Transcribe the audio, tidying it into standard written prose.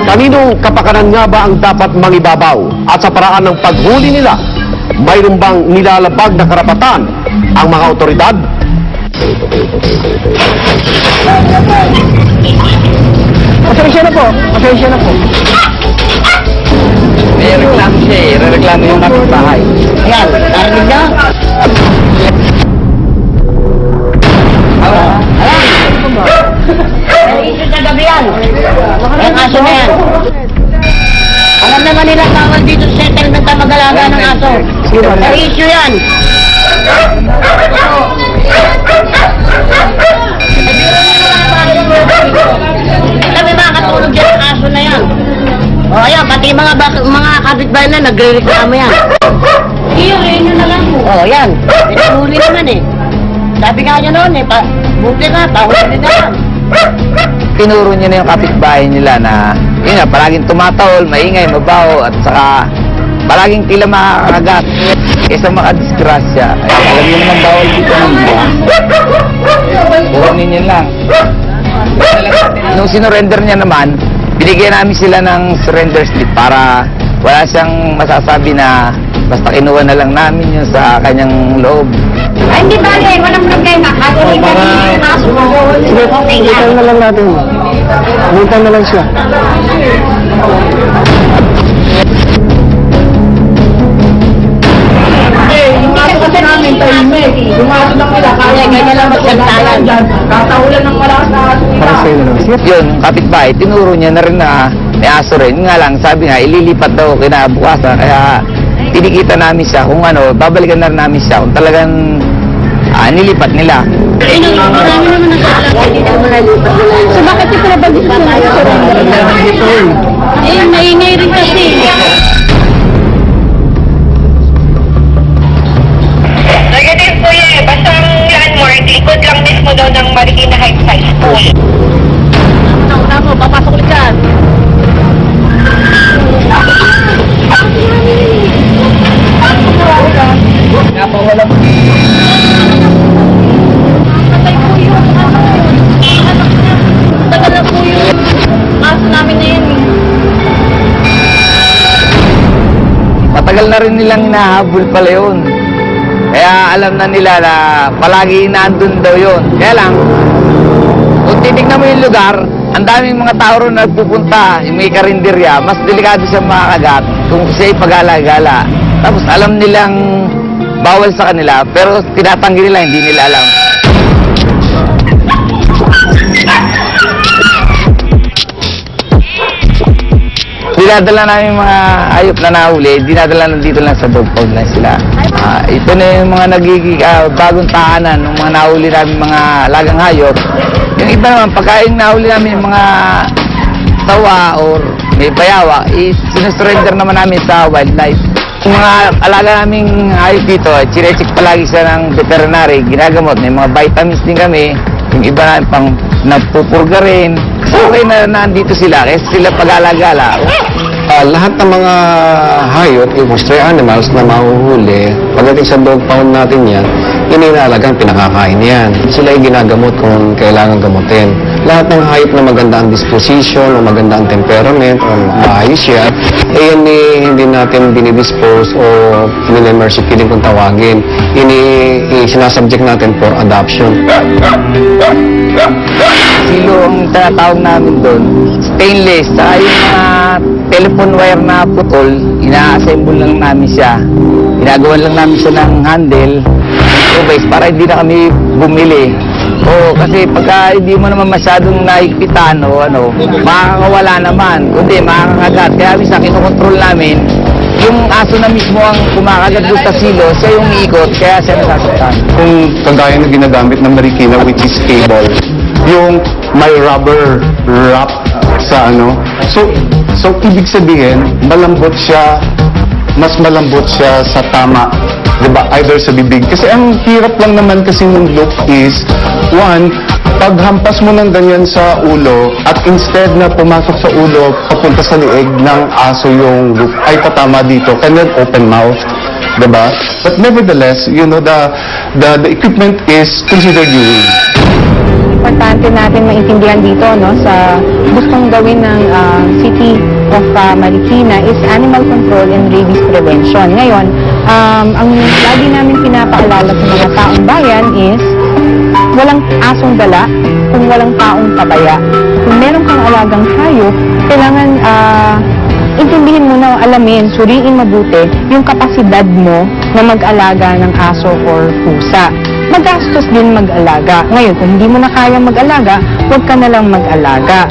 Kaninong kapakanan nga ba ang dapat mangibabaw? At sa paraan ng paghuli nila, mayroon bang nilalabag na karapatan ang mga otoridad? Pasensya na po, pasensya na po. May reklamo siya eh. Reklamo yung kapitbahay. Ayan, narinig niya? May issue sa gabi yan. Ang aso na yan. Alam naman nila tawag dito sa settlement na mag-alaga ng aso. May issue yan. Kami makakatulog dyan ang aso na yan. O ayan, pati mga kapitbahay na nagre-reklamo yan. Iyo, yun na lang po. O yan, pinahuli naman eh. Sabi nga niya noon eh, buti ka, pahuli na yan. Tinuro niya na yung kapitbahay nila na yun nga, palaging tumatahol, maingay, mabaho, at saka palaging tila makakagat. Kaysa makadisgrasya. Ay, alam niyo naman bawal dito ng buwa. Kukunin niya lang. Nung sinurrender niya naman, binigyan namin sila ng surrender slip para wala siyang masasabi na basta kinuha na lang namin yun sa kanyang loob. Ay, hindi ba eh, walang problema. Kasi hindi kami pumasok mo. Okay lang. Butang na lang natin. Butang na lang siya. Yung aso kasi namin, tahimik. Yung aso lang nila, kaya ganyan lang magsantalan. Katahulan ng malakas na aso nila. Para sa'yo na lang. Sige. Yun, kapitbahay, tinuro niya na rin na may aso rin. Nga lang, sabi nga, ililipat daw kinabukasan. Kaya tinikita namin siya kung ano, babalikan na rin namin siya kung talagang nilipat nila. Marami naman nag-aalala, hindi naman nalipat nila. So bakit yung pinabagis na tayo sa eh, maingay rin kasi. Negative po yun eh. Basta ang landmark, likod lang mismo daw ng Marikina Heights High School. Una mo, papasok ulit dyan. Nga po, wala po. Patay po yun. Tagal na po yun. Aso namin na yun eh. Matagal na rin nilang nahabol pala yun. Kaya alam na nila na palagi nandun daw yun. Kaya lang, kung titignan mo yung lugar, ang daming mga tao rin nagpupunta, yung may karinderya, mas delikado siya makakagat kung siya ipag-alagala. Tapos alam nilang bawal sa kanila, pero tinatanggi nila, hindi nila alam. Dinadala namin mga hayop na nahuli, dinadala na dito lang sa dog pound na sila. Ito na yung mga nagiging bagong tahanan ng mga nahuli namin mga lagang hayop. Yung iba naman, pagka yung nahuli namin yung mga tawa or may bayawa, sinusurrender naman namin sa wildlife. Yung mga alaga naming hayop dito, chinecheck palagi siya ng veterinary, ginagamot. May mga vitamins din kami. Yung iba namin pang napupurga rin. So okay na nandito sila, kaya sila pag-alagala. Lahat ng mga hayop, yung stray animals na mahuhuli, pagdating sa dog pound natin yan, inalagang pinakakain yan. Sila ay ginagamot kung kailangan gamutin. Lahat ng hayop na maganda ang disposition, o maganda ang temperament, o maayos siya, yan hindi natin dinidispose o mini-mercy killing kung tawagin. Sinasubject natin for adoption. Silo ang tinatawag namin doon, stainless, saka yung mga telephone wire na putol, ina-assemble lang namin siya. Ginagawan lang namin siya ng handle, device, para hindi na kami bumili. Oo, kasi pagka hindi mo naman masyadong naigpitan o ano, makakawala naman, kundi makakagat. Kaya minsan kinokontrol namin, yung aso na mismo ang kumakagat doon sa silo, siya yung iikot, kaya siya nasasaktan. Kung kagaya na ginagamit ng Marikina, which is cable, yung may rubber wrap sa ano. So ibig sabihin, malambot siya, mas malambot siya sa tama, diba? Either sa bibig. Kasi ang hirap lang naman kasi ng loop is, one, paghampas mo ng ganyan sa ulo, at instead na pumasok sa ulo, papunta sa lieg ng aso yung loop, ay patama dito, kanya open mouth. Diba? But nevertheless, you know, the equipment is considered unique. importante natin maintindihan dito, no, sa gustong gawin ng City of Marikina is animal control and rabies prevention. Ngayon, ang lagi namin pinapaalala sa mga taong bayan is walang asong dala kung walang taong pabaya. Kung meron kang alagang hayop, kailangan intindihin mo na, alamin, suriin mabuti yung kapasidad mo na mag-alaga ng aso or pusa. Magastos din mag-alaga. Ngayon, kung hindi mo na kaya mag-alaga, huwag ka na lang mag-alaga.